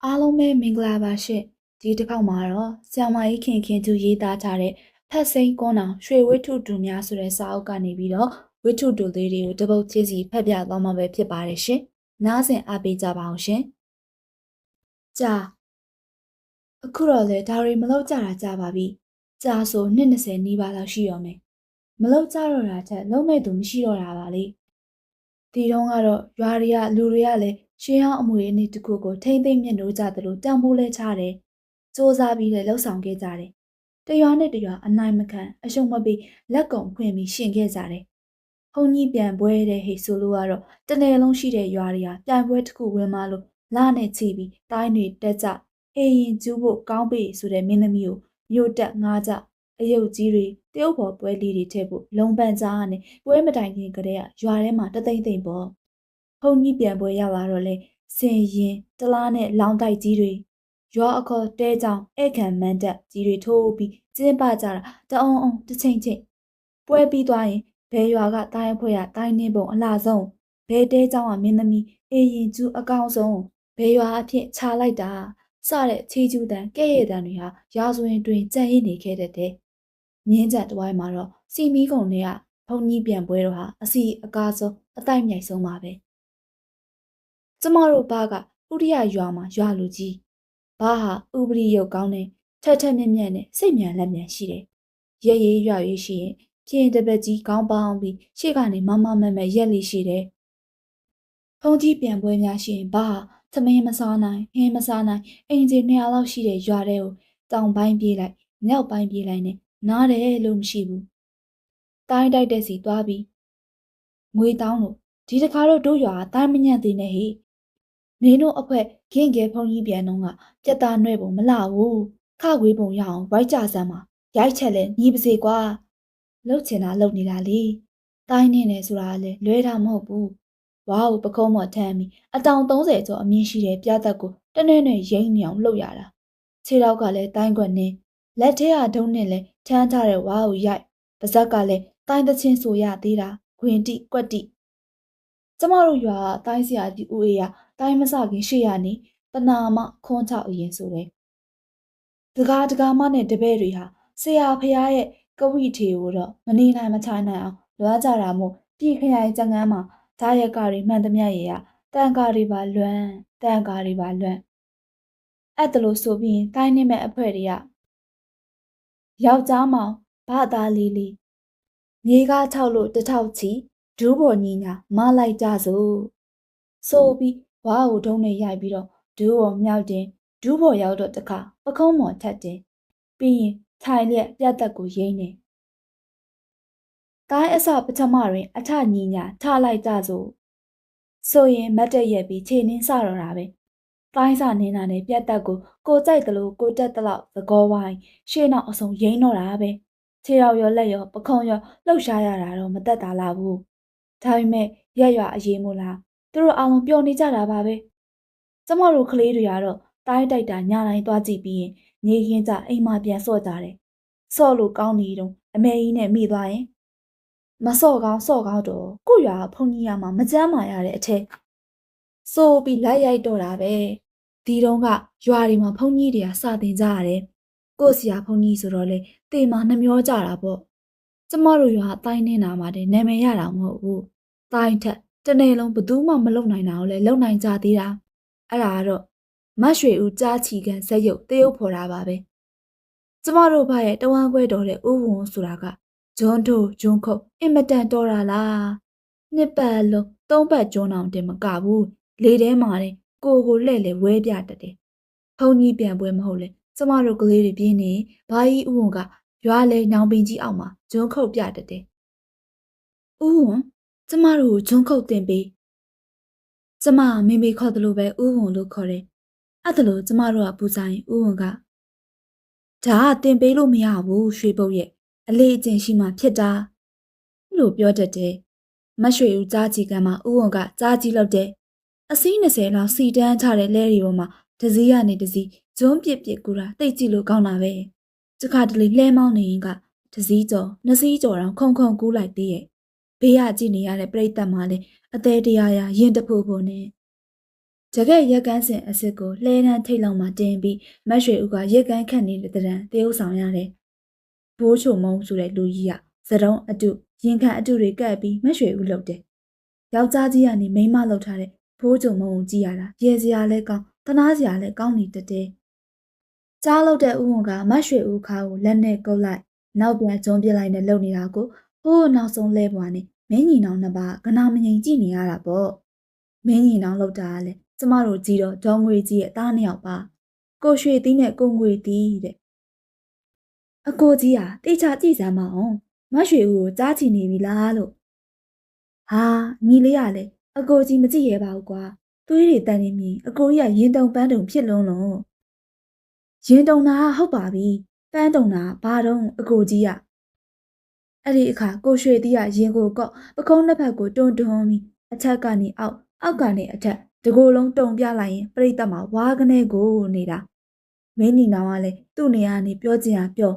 အားလုံးပဲမင်္ဂလာပါရှင့်ဒီတစ်ခေါက်မှာတော့ဆ iam မကြီးခင်သူရေးသားထားတဲ့ဖတ်စိမ်းကွန်းအောင်ရွှေဝိထုတူများဆိုတဲ့စာအုပ်ကနေပြီးတော့ဝိထုတူလေးတွေကိုတပုတ်ချင်းစီဖတ်ပြသွားမှာပဲဖြစ်ပါတယ်ရှင်နားဆင်အားပေးကြပါအောင်ရှင်ကြာအခုတော့လေဒါတွေမလုပ်ကြတာကြာပါပြီကြာဆိုနှစ်20နီးပါးလောက်ရှိရောမယ်မလုပ်ကြတော့တာချက်လုံးမဲ့သူမရှိတော့တာပါလေဒီတုန်းကတော့ရွာတွေကလူတွေကလည်းရှင်းအောင်အမွေအနှစ်တစ်ခုကိုထိမ့်သိမ့်မြင့်လို့ကြသလိုတန်ဖိုးလဲချတယ်။စူးစမ်းပြီးလည်းလှုပ်ဆောင်ခဲ့ကြတယ်။တရွာနဲ့တရွာအနိုင်မခံအရှုံးမပေးလက်ကုံဖွင့်ပြီးရှင်ခဲ့ကြတယ်။ဘုံကြီးပြန်ပွဲတဲ့ဟိတ်ဆိုလို့ကတော့တနယ်လုံးရှိတဲ့ရွာတွေကပြန်ပွဲတစ်ခုဝင်မလို့လာနဲ့ချီပြီးတိုင်းတွေတက်ကြအေးရင်ကျူးဖို့ကောင်းပြီဆိုတဲ့မင်းသမီးကိုမြို့တက်ငားကြအယုတ်ကြီးတွေတရုတ်ဘော်ပွဲလေးတွေထည့်ဖို့လုံပန်ကြားနဲ့ပွဲမတိုင်ခင်ကတည်းကရွာထဲမှာတသိမ့်သိမ့်ပေါ့ဘုံကြီးပြန်ပွဲရောက်လာတော့လေစင်ရင်တလားနဲ့လောင်းတိုက်ကြီးတွေရွာအခေါ်တဲကြောင်ဧကန်မန်းတက်ကြီးတွေထိုးပြီးကျင်းပကြတာတအောင်အောင်တစ်ချိန်ချိန်ပွဲပြီးသွားရင်ဘဲရွာကတိုင်းအဖွဲ့ကတိုင်းနှင်းပုံအလှဆုံးဘဲတဲကြောင်ကမင်းသမီးအေရင်ကျူးအကောင်ဆုံးဘဲရွာအဖြစ်ခြာလိုက်တာစတဲ့ချီကျူးတန်ကဲ့ရဲ့တန်တွေဟာရာဇဝင်တွင်ကြံ့ရည်နေခဲ့တဲ့မြင်းကြက်တဝိုင်းမှာတော့စီမီးကုံတွေကဘုံကြီးပြန်ပွဲတော့ဟာအစီအကားဆုံးအတိုက်မြိုက်ဆုံးပါပဲကျမတို့ဘာကဥရိယရွာမှာရွာလူကြီးဘာဟာဥပရိယုတ်ကောင်းတဲ့ထက်ထက်မြက်မြက်နဲ့စိတ်မြန်လက်မြန်ရှိတယ်ရဲရဲရွရွရှိရင်ပြင်းတပက်ကြီးကောင်းပေါင်းပြီးရှေ့ကနေမမမမရက်လိရှိတယ်ဘုံကြီးပြန်ပွဲများရှိရင်ဘာဟာသမင်းမစားနိုင်ဟင်းမစားနိုင်အင်ဂျင်200လောက်ရှိတဲ့ရွာတဲ့ကိုတောင်ပိုင်းပြေးလိုက်မြောက်ပိုင်းပြေးလိုက်နဲ့နားတယ်လို့မရှိဘူး။တိုင်းတိုက်တဲ့စီသွားပြီးငွေတောင်းလို့ဒီတခါတော့တို့ရွာတိုင်းမညံ့သေးနဲ့ဟိ။နင်းတို့အခွက်ခင်းကဲဖုန်ကြီးပြန်တော့ကပြက်သားနှဲ့ပုံမလှဘူး။ခဝေးပုံရအောင်ဝိုက်ကြစမ်းပါ။ရိုက်ချက်လဲညီပါစေကွာ။လှုပ်ချင်တာလှုပ်နေတာလေ။တိုင်းနေနေဆိုတာလဲလွဲတာမဟုတ်ဘူး။ဝါ့ကိုပကုံးမော်ထမ်းပြီးအတောင်30ကျော်အမြင့်ရှိတဲ့ပြသက်ကိုတနေ့နဲ့ရိမ့်နေအောင်လှုပ်ရတာ။ခြေတော့ကလည်းတိုင်းကွက်နေလက်ထဲကဒုံးနဲ့လဲထမ်းထားတဲ့ဝါးကိုရိုက်ပါဇက်ကလည်းတိုင်းသချင်းဆိုရသေးတာခွင်တိကွက်တိကျမတို့ရွာတိုင်းဆရာကြီးဦးအေးရတိုင်းမစခင်ရှေ့ရနေပနာမခွန်းချအရင်ဆိုတယ်တကားမနဲ့တပည့်တွေဟာဆရာဖရားရဲ့ကဝိထေကိုတော့မနေနိုင်မချိုင်နိုင်အောင်လွှမ်းကြတာမို့ပြည်ခရိုင်ကျငန်းမှာဓာရက်ကတွေမှန်သမျှရေရတန်ကာတွေပါလွမ်းအဲ့ဒါလို့ဆိုပြီးတိုင်းနေမဲ့အဖွဲ့တွေကယောက်ျားမောင်ဘာသားလေးမြေကား6လို့တထောက်ချီဒူးပေါ်ညီညာမလိုက်ကြစို့ဆိုပြီးဝါးကိုထုံးနဲ့ရိုက်ပြီးတော့ဒူးပေါ်မြောက်တင်ဒူးပေါ်ရောက်တော့တခါပခုံးမော်ထက်တင်ပြီးရင်ထိုင်လျက်ပြတ်သက်ကိုရိမ့်နေတိုင်းအစပထမတွင်အထညီညာထလိုက်ကြစို့ဆိုရင်မတ်တက်ရက်ပြီးခြေနှင်းစတော့တာပဲတိုင်းစာနင်းတာနဲ့ပြတ်သက်ကိုကြိုက်တယ်လို့ကိုတက်တလောက်သကောဝိုင်းရှေ့နောက်အစုံရိမ့်တော့တာပဲခြေတော်ရောလက်ရောပခုံးရောလှုပ်ရှားရတာတော့မသက်သာလာဘူးဒါပေမဲ့ရက်ရွာအရေးမို့လားသူတို့အားလုံးပျော်နေကြတာပါပဲကျမတို့ကလေးတွေကတော့တိုင်းတိုက်တာညတိုင်းသွားကြည့်ပြီးရင်နေခင်းကြအိမ်မှာပြန်ဆော့ကြတယ်ဆော့လို့ကောင်းနေတော့အမေကြီးနဲ့မိသွားရင်မဆော့ကောင်းတော့ကိုရွာဖုန်ကြီးရမှာမကြမ်းမာရတဲ့အထက်ဆိုပြီးလိုက်ရိုက်တော့တာပဲဒီတုန်းကရွာတွေမှာဖုန်ကြီးတွေကစတင်ကြရတယ်ကို့ဆရာဖုန်ကြီးဆိုတော့လေတေမာနှမျောကြတာပေါ့ကျမတို့ရွာတိုင်းနေတာမှာတည်းနာမည်ရတာမဟုတ်ဘူးတိုင်းထက်တနေ့လုံးဘသူမှမလုံနိုင်တာကိုလည်းလုံနိုင်ကြသေးတာအဲ့ဒါကတော့မတ်ရွှေဦးကြားချီကန်ဇက်ရုပ်တရုပ်ဖော်တာပါပဲကျမတို့ဘာရဲ့တဝမ်းခွဲတော်တဲ့ဥဝန်ဆိုတာကဂျွန်းတို့ဂျွန်းခုတ်အင်မတန်တော်တာလားနှစ်ပတ်လုံးသုံးပတ်ကျွန်းအောင်တင်မကဘူးလေထဲမှာတဲ့ကိုလှဲ့လေဝဲပြတတ်တယ်ဖုန်ကြီးပြန်ပွဲမဟုတ်လေကျမတို့ကလေးတွေပြင်းနေဘာကြီးဥဝန်ကရွာလေနောင်ပင်ကြီးအောက်မှာဂျွန်းခုတ်ပြတတ်တယ်ဥဝန်ကျမတို့ဂျွန်းခုတ်တင်ပေးကျမမေမေခေါ်တယ်လို့ပဲဥဝန်လို့ခေါ်တယ်အဲ့ဒါလို့ကျမတို့ကပူဇော်ရင်ဥဝန်ကဒါကတင်ပေးလို့မရဘူးရွှေပုတ်ရဲ့အလေးအကျင့်ရှိမှဖြစ်တာလို့ပြောတတ်တယ်မရွှေဦးကြားချီကံမှာဥဝန်ကကြားကြီးလောက်တဲ့အစီး20လောက်စီတန်းချတဲ့လဲတွေပေါ်မှာတစည်းရနေတစည်းဂျွန်းပြစ်ကူတာတိတ်ကြည့်လို့ကောင်းတာပဲတခါတလေလဲမောင်းနေရင်ကတစည်းကျော်နှစ်စည်းကျော်တော့ခုံကူးလိုက်သေးရဲ့ဘေးကကြည့်နေရတဲ့ပြိတ္တမှာလည်းအသေးတရားရင်တဖို့ဖို့နဲ့ ကြကဲ့ရက်ကန်းစင်အစ်စ်ကိုလှဲတန်းထိတ်လောက်မှတင်ပြီးမတ်ရွှေဦးကရက်ကန်ခတ်နေတဲ့တရံတရုပ်ဆောင်ရတယ်။ဘိုးချုံမုံဆိုတဲ့လူကြီးကစတုံးအတုရင်ခံအတုတွေကပ်ပြီးမတ်ရွှေဦးလှုပ်တယ်။ယောက်ျားကြီးကနေမိန်းမလှုပ်ထားတဲ့ဘိုးချုံမုံကိုကြည့်ရတာရဲစရာလဲကောင်းတနာစရာလဲကောင်းနေတတဲ့။ကြားလို့တဲ့ဦးဝန်ကမတ်ရွှေဦးခါကိုလက်နဲ့ကုပ်လိုက်နောက်ပြန်ကျုံပြလိုက်နဲ့လှုပ်နေတာကိုဟိုးနောက်ဆုံးလဲပွားနေမင်းညီနောင်နှစ်ပါးကနာမငိန်ကြည့်နေရတာပေါ့။မင်းညီနောင်လှုပ်တာကလည်းကျမတို့ကြည့်တော့ဒေါငွေကြီးရဲ့သားနှစ်ယောက်ပါကိုရွှေသီးနဲ့ကိုငွေသီးတဲ့အကိုကြီးဟာတိကျကြည့်စမ်းမအောင်မရွှေဦးကိုကြားချင်နေပြီလားလို့ဟာညီလေးကလည်းအကိုကြီးမကြည့်ရပါဘူးကွာသွေးတွေတန်နေမြင်အကိုကြီးကရင်တုံပန်းတုံဖြစ်လုံးလို့ရင်တုံတာဟုတ်ပါပြီပန်းတုံတာဘာတော့အကိုကြီးကအဲ့ဒီအခါကိုရွှေသီးကရင်ကိုကော့ပကုံးနှစ်ဖက်ကိုတွန်းတွန်းပြီးအထက်ကနေအောက်ကနေအထက်တကိုယ်လုံးတုံပြလိုက်ရင်ပြိတ္တမှာဝါးကနေကိုနေတာမင်းညီနောင်ကလည်းသူ့နေရာနေပြောချင်တာပြော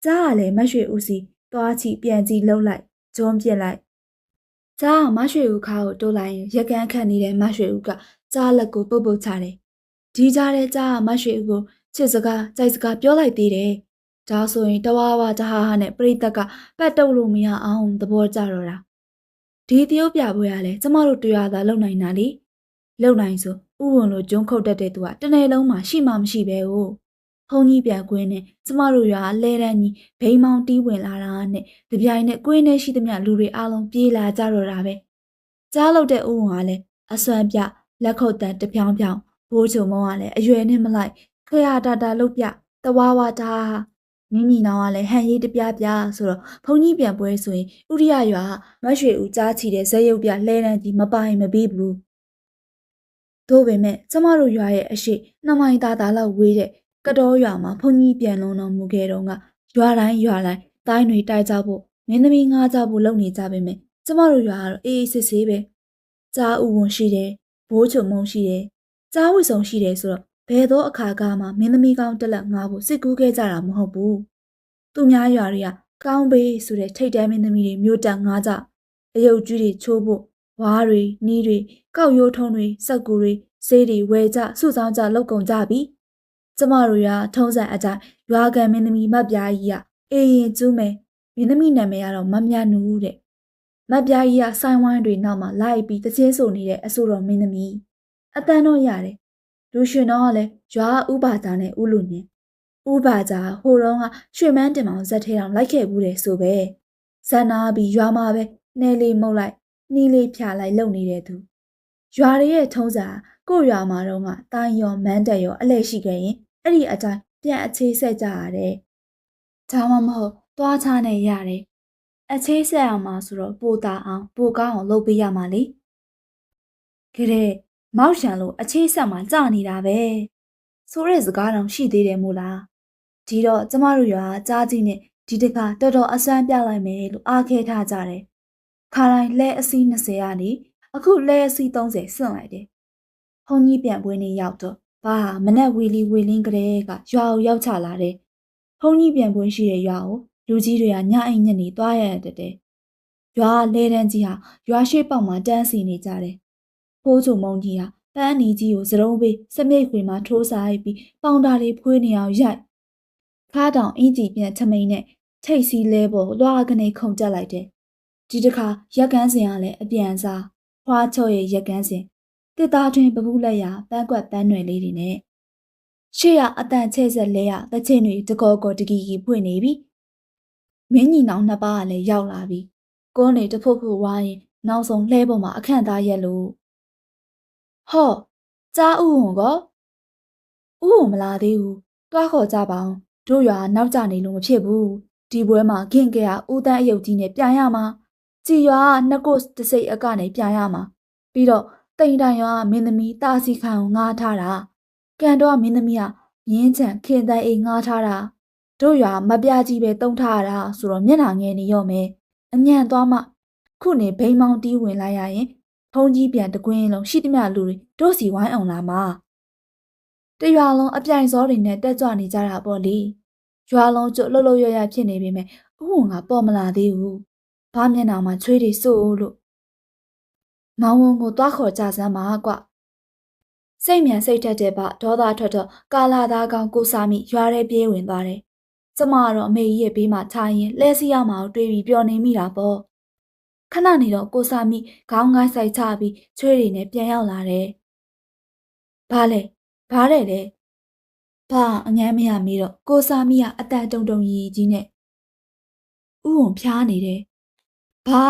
ကြားကလည်းမရွှေဦးစီသွားချီပြန်ကြည့်လှုပ်လိုက်ဂျုံပြစ်လိုက်ကြားကမရွှေဦးခါကိုတိုးလိုက်ရင်ရက်ကန်းခတ်နေတဲ့မရွှေဦးကကြားလက်ကိုပုတ်ပုတ်ချတယ်ဒီကြားတဲ့ကြားကမရွှေဦးကိုချစ်စကားကြိုက်စကားပြောလိုက်သေးတယ်ဒါဆိုရင်တဝါဝါတဟာဟာနဲ့ပြိတ္တကပတ်တုပ်လို့မရအောင်သဘောကျတော့တာဒီတရုတ်ပြပွဲကလည်းကျမတို့တွေ့ရတာလုံနိုင်တာလေလုံနိုင်ဆိုဥဝန်လိုကျုံခုတ်တတ်တဲ့သူကတနေ့လုံးမှရှိမှမရှိပဲဟုတ်ဖုန်ကြီးပြန်ကွင်းနဲ့ကျမတို့ရွာလဲတန်းကြီးဘိန်းမောင်းတီးဝင်လာတာနဲ့တပြိုင်နဲ့ကွင်းထဲရှိသမျှလူတွေအားလုံးပြေးလာကြတော့တာပဲကြားလို့တဲ့ဥဝန်ကလည်းအစွမ်းပြလက်ခုပ်တန်တဖြောင်းဖြောင်းဘိုးချုံမောင်ကလည်းအရွယ်နဲ့မလိုက်ခရတာတာလုတ်ပြတဝါဝါတာမင်းညီနောင်ကလည်းဟန်ရေးတပြားပြားဆိုတော့ဖုန်ကြီးပြန်ပွဲဆိုရင်ဥရိယရွာမရွှေဦးကြားချီတဲ့ဇက်ရုပ်ပြလဲတန်းကြီးမပိုင်မပြီးဘူးတို့ပေမဲ့ကျမတို့ရွာရဲ့အရှိ2မိုင်သားသားလောက်ဝေးတဲ့ကတော်ရွာမှာဖုန်ကြီးပြန်လုံးတော်မူခဲ့တော့ကရွာတိုင်းတိုင်းတွေတိုက်ကြဖို့မင်းသမီးငားကြဖို့လုပ်နေကြပေမဲ့ကျမတို့ရွာကတော့အေးအေးဆေးဆေးပဲကြားဥဝန်ရှိတယ်ဘိုးချုံမုံရှိတယ်ကြားဝစ်ဆောင်ရှိတယ်ဆိုတော့ဘယ်သောအခါကမှမင်းသမီးကောင်းတက်လက်ငားဖို့စစ်ကူးခဲ့ကြတာမဟုတ်ဘူးသူများရွာတွေကကောင်းပေးဆိုတဲ့ထိတ်တဲမင်းသမီးတွေမြို့တက်ငားကြအယုတ်ကြီးတွေချိုးဖို့ဝါးတွေနီးတွေကောက်ရိုးထုံးတွေစက်ကူတွေဆေးတွေဝယ်ကြစုဆောင်ကြလောက်ကုန်ကြပြီကျမတို့ရွာထုံးစံအကြရွာကန်မင်းသမီးမတ်ပြားကြီးကအေးရင်ကျူးမယ်မင်းသမီးနာမည်ကတော့မမြနူးတဲ့မတ်ပြားကြီးကဆိုင်ဝိုင်းတွေနောက်မှာလိုက်ပြီးတချင်းဆိုနေတဲ့အဆိုတော်မင်းသမီးအတန်းတော့ရတယ်လူရှင်တော်ကလည်းရွာဥပါသားနဲ့ဥလူညင်ဥပါသားဟိုတုန်းကရွှေမန်းတင်မောင်ဇက်ထဲအောင်လိုက်ခဲ့ဘူးတယ်ဆိုပဲဇက်နာပြီးရွာမှာပဲနှဲလေးမှုတ်လိုက်နှီးလေးဖြာလိုက်လုံနေတဲ့သူရွာရဲ့ထုံးစံကိုရွာမှာတော့ကတိုင်းရောမန်းတက်ရောအလဲရှိခဲ့ရင်အဲ့ဒီအတိုင်းပြန်အခြေဆက်ကြရတယ်။ဒါမှမဟုတ်သွားချနဲ့ရတယ်။အခြေဆက်အောင်မှာဆိုတော့ပိုတာအောင်ပိုကောင်းအောင်လုပ်ပေးရမှာလေ။ကြတဲ့မောက်ရှန်လို့အခြေဆက်မှာကြာနေတာပဲ။ဆိုတဲ့စကားတောင်ရှိသေးတယ်မို့လား။ဒီတော့ကျမတို့ရွာကြားကြီးနဲ့ဒီတခါတော်တော်အစွမ်းပြလိုက်မယ်လို့အားခဲထားကြတယ်။ခါတိုင်းလဲအစီး20ကနေအခုလဲအစီး30စွန့်လိုက်တယ်။ဘုံကြီးပြန်ပွဲနေရောက်တော့ဘာမနဲ့ဝီလီဝီလင်းကလေးကရွာကိုရောက်ချလာတယ်။ဘုံကြီးပြန်ပွဲရှိတဲ့ရွာကိုလူကြီးတွေကညအိမ်ညက်နေသွားရတဲ့။ရွာလဲတန်းကြီးဟာရွာရှိပေါက်မှာတန်းစီနေကြတယ်။ဖိုးချုံမုံကြီးဟာပန်းအနီကြီးကိုစရုံးပေးစမြိတ်ခွေမှာထိုးစားပြီးပေါင်တာတွေဖွေးနေအောင်ရိုက်ခါတောင်အင်းကြီးပြန်ထမိန်နဲ့ထိတ်စီလဲပေါ်လွှာကနေခုန်တက်လိုက်တယ်။ဒီတခါရက်ကန်းစင်ကလည်းအပြန်စားဖွားချော့ရဲ့ရက်ကန်းစင်တစ်သားတွင်ပပူးလက်ရပန်းကွက်ပန်းွယ်လေးတွေနဲ့ရှေ့ကအတန်ချဲ့ဆက်လဲရတချင်းတွေတကောကောတကီကီပွင့်နေပြီမင်းညီနောင်နှစ်ပါးကလည်းရောက်လာပြီကုန်းနေတဖုတ်ဖုတ်ဝိုင်းနောက်ဆုံးလှဲပေါ်မှာအခန့်သားရက်လို့ဟော့ကြားဥဝန်ကောဥဝန်မလာသေးဘူးတွားခေါ်ကြပါအောင်တို့ရွာနောက်ကျနေလို့မဖြစ်ဘူးဒီပွဲမှာခင်ကရဦးတန်းအယုတ်ကြီးနဲ့ပြန်ရမှာကြည်ရွာနှစ်ကိုတစိတ်အကနေပြန်ရမှာပြီးတော့တိန်တိုင်ရွာမင်းသမီးတာစီခံကိုငားထားတာကန်တော့မင်းသမီးကမြင်းချံခင်တန်အိမ်ငားထားတာတို့ရွာမပြကြီးပဲတုံးထားတာဆိုတော့မျက်နှာငယ်နေရော့မယ်အညံ့သွားမှခုနေဘိန်းမောင်းတီးဝင်လိုက်ရရင်ဖုံးကြီးပြန်တကွင်းလုံးရှိသမျှလူတွေတို့စီဝိုင်းအောင်လာမှာတရွာလုံးအပြိုင်စောတွေနဲ့တက်ကြွနေကြတာပေါ့လေရွာလုံးကျလှုပ်ရဖြစ်နေပေမဲ့ဥဝန်ကပေါ်မလာသေးဘူးဘာမျက်နှာမှာချွေးတွေစို့လို့မောင်ဝန်ကိုတွားခေါ်ကြစမ်းပါကွ စိတ်မြန်စိတ်ထက်တဲ့ဘဒေါသထွက်တော့ကာလာသားကောင်ကိုစာမိရွာထဲပြေးဝင်သွားတယ်။ကျမကတော့အမေကြီးရဲ့ဘေးမှာထားရင်လဲစီရမအောင်တွေးပြီးပျော်နေမိတာပေါ့။ခဏနေတော့ကိုစာမိခေါင်းငိုင်းဆိုင်ချပြီးချွေးတွေနဲ့ပြန်ရောက်လာတယ်။ဘာလဲ။ဘာတဲ့လဲ။ဘာအငမ်းမရမေးတော့ကိုစာမိကအတန်တုံတုံရီကြီးနဲ့ဥုံဖျားနေတယ်။ဘာ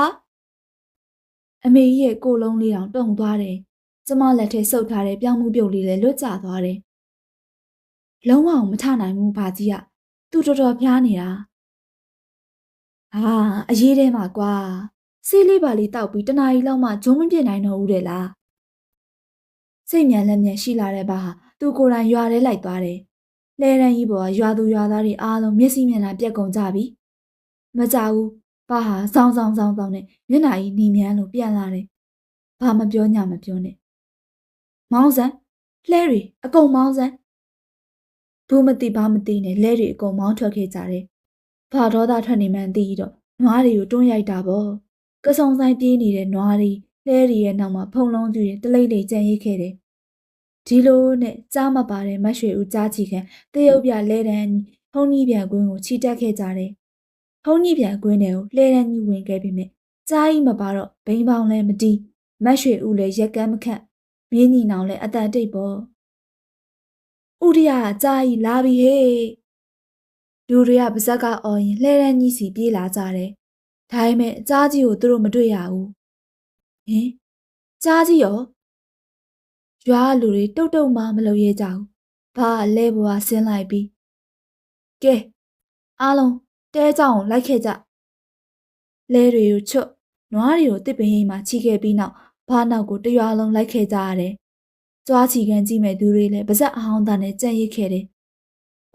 အမေကြီးရဲ့ကိုလုံးလေးတောင်တုံသွားတယ်။ကျမလက်ထဲဆုပ်ထားတဲ့ပြောင်းမှုပြုတ်လေးလည်းလွတ်ကျသွားတယ်။လုံးဝမထနိုင်ဘူးဘာကြီးကသူတော်တော်ဖျားနေတာ။ဟာအရေးထဲမှာကွာဆေးလေးပါလေးတောက်ပြီးတနာရီလောက်မှဂျုံမပြစ်နိုင်တော့ဘူးတဲ့လား။စိတ်မြန်လက်မြန်ရှိလာတဲ့ဘာဟာသူကိုယ်တိုင်ရွာထဲလိုက်သွားတယ်။လဲရန်ကြီးပေါ်ကရွာသူရွာသားတွေအားလုံးမျက်စိမျက်နှာပြက်ကုန်ကြပြီ။မကြဘူးဘာဟာစောင်းနဲ့မျက်နှာကြီးနီမြန်းလို့ပြန်လာတယ်။ဘာမပြောညမပြောနဲ့။မောင်းစမ်းလဲတွေအကုန်မောင်းစမ်းဘူးမသိဘာမသိနဲ့လဲတွေအကုန်မောင်းထွက်ခဲ့ကြတယ်။ဘာဒေါသထွက်နေမှန်းသိတော့နွားတွေကိုတွန်းရိုက်တာပေါ့။ကစုံဆိုင်ပြေးနေတဲ့နွားတွေလဲတွေရဲ့နောက်မှာဖုံလုံးကျူရင်တလိမ့်လိမ့်ကြံရိတ်ခဲ့တယ်။ဒီလိုနဲ့ကြားမပါတဲ့မတ်ရွှေဦးကြားချီခံတရုတ်ပြလဲတန်းထုံးကြီးပြန်ကွင်းကိုချီတက်ခဲ့ကြတယ်။ထုံးကြီးပြန်ကွင်းထဲကိုလဲတန်းကြီးဝင်ခဲ့ပြီမဲ့ကြားကြီးမပါတော့ဘိန်းပေါင်းလည်းမတီးမတ်ရွှေဦးလည်းရက်ကမ်းမခန့်မင်းညီနောင်လည်းအတန်တိတ်ပေါ့ဥရိယကကြားကြီးလာပြီဟေ့လူတွေကပါဇက်ကအော်ရင်လှဲရန်ကြီးစီပြေးလာကြတယ်ဒါပေမဲ့ကြားကြီးကိုသူတို့မတွေ့ရဘူးဟင်ကြားကြီးရောရွာလူတွေတုတ်တုတ်မှမလုပ်ရဲကြဘူးဘာလဲဘွားဆင်းလိုက်ပြီးကဲအားလုံးတဲကြောင်လိုက်ခဲ့ကြလဲတွေကိုချွတ်နွားတွေကိုတစ်ပင်ရိပ်မှာချီခဲ့ပြီးနောက်ဘာနောက်ကိုတရွာလုံးလိုက်ခဲ့ကြရတယ်ကြွားချီကန်ကြည့်မဲ့သူတွေလည်းပါဇက်အဟောင်းသားနဲ့ကြံ့ရစ်ခဲ့တယ်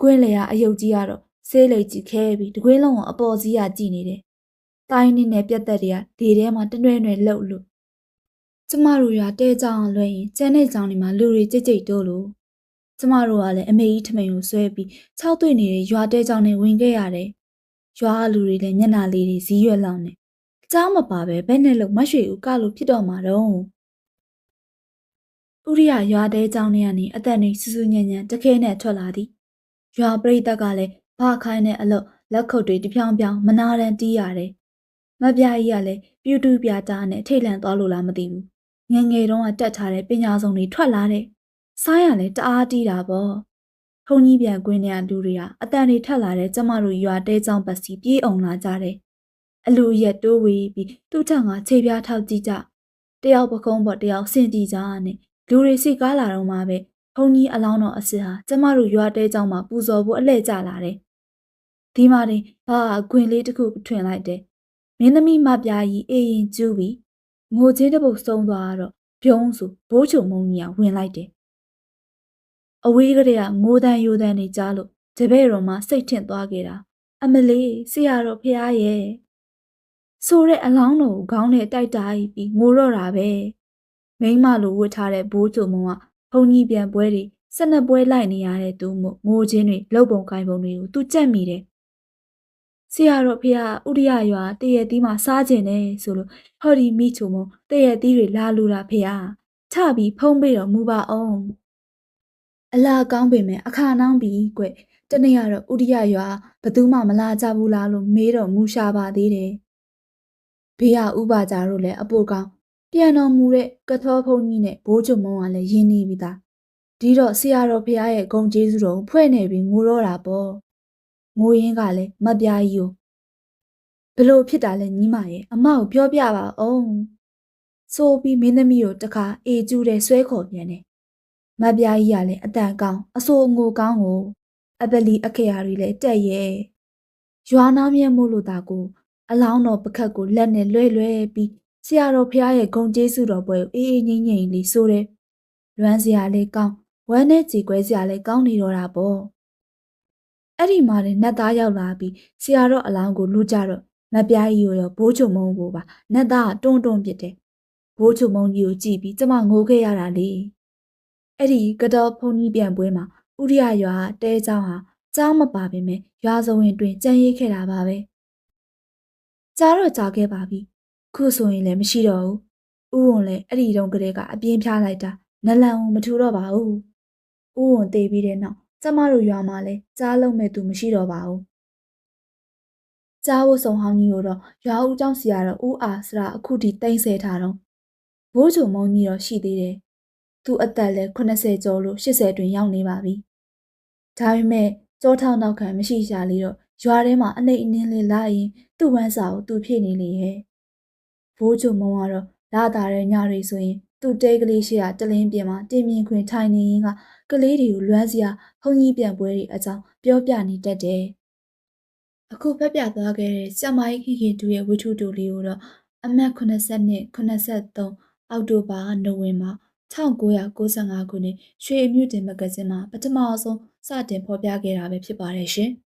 ကွင်းလေကအယုတ်ကြီးကတော့ဆေးလိတ်ကြီးခဲပြီးတကွင်းလုံးကိုအပေါ်စီးရကြည့်နေတယ်တိုင်းနင်းနဲ့ပြက်သက်တွေကဒီထဲမှာတနွဲ့နွဲ့လှုပ်လို့ကျမတို့ရွာတဲကြောင်လွှဲရင်ကျန်တဲ့ကြောင်တွေမှာလူတွေကြိတ်ကြိတ်တိုးလို့ကျမတို့ကလည်းအမေကြီးထမိန်ကိုဆွဲပြီး၆တွေ့နေတဲ့ရွာတဲကြောင်တွေဝင်ခဲ့ရတယ်ရွာလူတွေလည်းမျက်နှာလေးတွေဇီးရွက်လောင်နေကြားမပါပဲဘယ်နဲ့လို့မရွှေဦးကလို့ဖြစ်တော့မှာတော့ဥရိယရွာတဲကြောင်တွေကနေအသက်နေစူးစူးညံ့ညံ့တခဲနဲ့ထွက်လာသည်ရွာပရိသတ်ကလည်းဘာခိုင်းတဲ့အလို့လက်ခုပ်တွေတဖြောင်းဖြောင်းမနာတန်တီးရတယ်မပြားကြီးကလည်းပြူတူပြာတာနဲ့ထိတ်လန့်သွားလို့လားမသိဘူးငယ်ငယ်တုန်းကတက်ထားတဲ့ပညာစုံတွေထွက်လာတဲ့စားရလဲတအားတီးတာပေါ့ထုံကြီးပြန်ကွင်းတဲ့လူတွေဟာအတန်တွေထက်လာတဲ့ကျမတို့ရွာတဲကြောင်ပတ်စီပြေးအောင်လာကြတယ်အလူရက်တိုးဝေးပြီးသူ့ထက်ငါခြေပြားထောက်ကြည့်ကြတယောက်ပကုံးပေါ်တယောက်ဆင်ကြည့်ကြနဲ့လူတွေစိတ်ကားလာတော့မှပဲထုံကြီးအလောင်းတော်အစ်စ်ဟာကျမတို့ရွာတဲကြောင်မှာပူဇော်ဖို့အလှည့်ကျလာတယ်ဒီမှာတင်ဘာခွင်လေးတစ်ခုထွင်လိုက်တယ်မင်းသမီးမပြားကြီးအေးရင်ကျူးပြီးငိုချင်းတပုတ်ဆုံးသွားတော့ပြုံးစုဘိုးချုံမုံကြီးကဝင်လိုက်တယ်အဝေးကလေးကငိုတန်ယိုတန်နေကြလို့တပည့်တော်မှစိတ်ထင့်သွားခဲ့တာအမလေးဆရာတော်ဖះရဲ့ဆိုတဲ့အလောင်းတော်ကိုခေါင်းနဲ့တိုက်တိုက်ပြီးငိုတော့တာပဲမိန်းမလိုဝတ်ထားတဲ့ဘိုးချုံမုံကဘုံကြီးပြန်ပွဲတွေ12ပွဲလိုက်နေရတဲ့သူမို့ငိုချင်းတွေလှုပ်ပုံကိုင်ပုံတွေကိုသူကြက်မိတယ်ဆရာတော်ဖះဥရိယရွာတရက်သီးမှာစားကျင်တယ်ဆိုလို့ဟောဒီမိချုံမုံတရက်သီးတွေလာလူတာဖះထပြီးဖုံးပေးတော်မူပါအောင်အလားကောင်းပေမဲ့အခါနှောင်းပြီးကွတနေ့ကတော့ဥရိယရွာဘသူမှမလာကြဘူးလားလို့မေးတော့မူရှာပါသေးတယ်ဘေးကဥပါကြတို့လည်းအပိုကောင်းပြန်တော်မူတဲ့ကထောဖုန်ကြီးနဲ့ဘိုးချုံမုံကလည်းရင်းနေပြီသားဒီတော့ဆရာတော်ဖះရဲ့ဂုံကျေးဇူးတော်ဖွဲ့နေပြီးငိုတော့တာပေါ့ငိုရင်းကလည်းမပြားကြီးကိုဘလို့ဖြစ်တာလဲညီမရဲ့အမကိုပြောပြပါအောင်ဆိုပြီးမင်းသမီးကိုတခါအေကျူးတဲ့ဆွဲခေါ်ပြန်တယ်မပြားကြီးကလည်းအတန်ကောင်းအဆိုးငိုကောင်းကိုအပလီအခရာတွေလည်းတက်ရဲ့ရွာနာမြဲမို့လို့တာကိုအလောင်းတော်ပခတ်ကိုလက်နဲ့လွဲပြီးဆရာတော်ဖះရဲ့ဂုံကျေးဇူးတော်ပွဲကိုအေးအေးငိမ့်ငိမ့်လေးဆိုတယ်လွမ်းစရာလေးကောင်းဝမ်းနဲ့ကြေကွဲစရာလေးကောင်းနေတော့တာပေါ့အဲ့ဒီမှာနတ်သားရောက်လာပြီးဆရာတော်အလောင်းကိုလူကြတော့မပြားကြီးကိုရောဘိုးချုံမုံကိုပါနတ်သားကတွန်းပစ်တယ်ဘိုးချုံမုံကြီးကိုကြည့်ပြီးကျမငိုခဲ့ရတာလေအဲ့ဒီကတော်ဖုန်ကြီးပြန်ပွဲမှာဥရိယရွာတဲเจ้าဟာကြောင်းမပါပေမဲ့ရွာစုံရင်တွင်ကြံရိတ်ခဲ့တာပါပဲကြားတော့ကြားခဲ့ပါပြီခုဆိုရင်လည်းမရှိတော့ဘူးဥဝွန်လည်းအဲ့ဒီတုန်းကလေးကအပြင်းပြလိုက်တာ နလန်ကိုမထူတော့ပါဘူး။ဦးဝန်သေးပြီးတဲ့နောက်ကျမတို့ရွာမှာလဲကြားလုံးမဲ့သူမရှိတော့ပါဘူး။ကြားဖို့ဆောင်ဟောင်းကြီးကိုတော့ရွာဦးเจ้าစီကတော့ဦးအားစရာအခုထိတိမ့်ဆဲထားတော့ဘိုးချုံမုံကြီးတော့ရှိသေးတယ်။သူ့အသက်လဲ80ကျော်လို့80တွင်ရောက်နေပါပြီ။ဒါပေမဲ့ကြောထောက်နောက်ခံမရှိရှာလေတော့ရွာထဲမှာအနှိမ့်အနှင်းလေးလာရင်သူ့ဝမ်းစာကိုသူဖြည့်နေလေရဲ့။ဘိုးချုံမုံကတော့လာတာတဲ့ညတွေဆိုရင်သူ့တဲကလေးရှိရာတလင်းပြင်မှာတင်မြင်ခွင်ထိုင်နေရင်ကလေးတွေကိုလွမ်းစရာဘုံကြီးပြန်ပွဲတွေအကြောင်းပြောပြနေတတ်တယ်။အခုဖက်ပြသွားခဲ့တဲ့ဆရာမကြီးခင်တူရဲ့ဝိထုတူလေးကိုတော့အမှတ်82 83အောက်တိုဘာနိုဝင်ဘာ1995ခုနှစ်ရွှေအမြင့်တင်မဂ္ဂဇင်းမှာပထမဆုံးစတင်ဖော်ပြခဲ့တာပဲဖြစ်ပါတယ်ရှင်။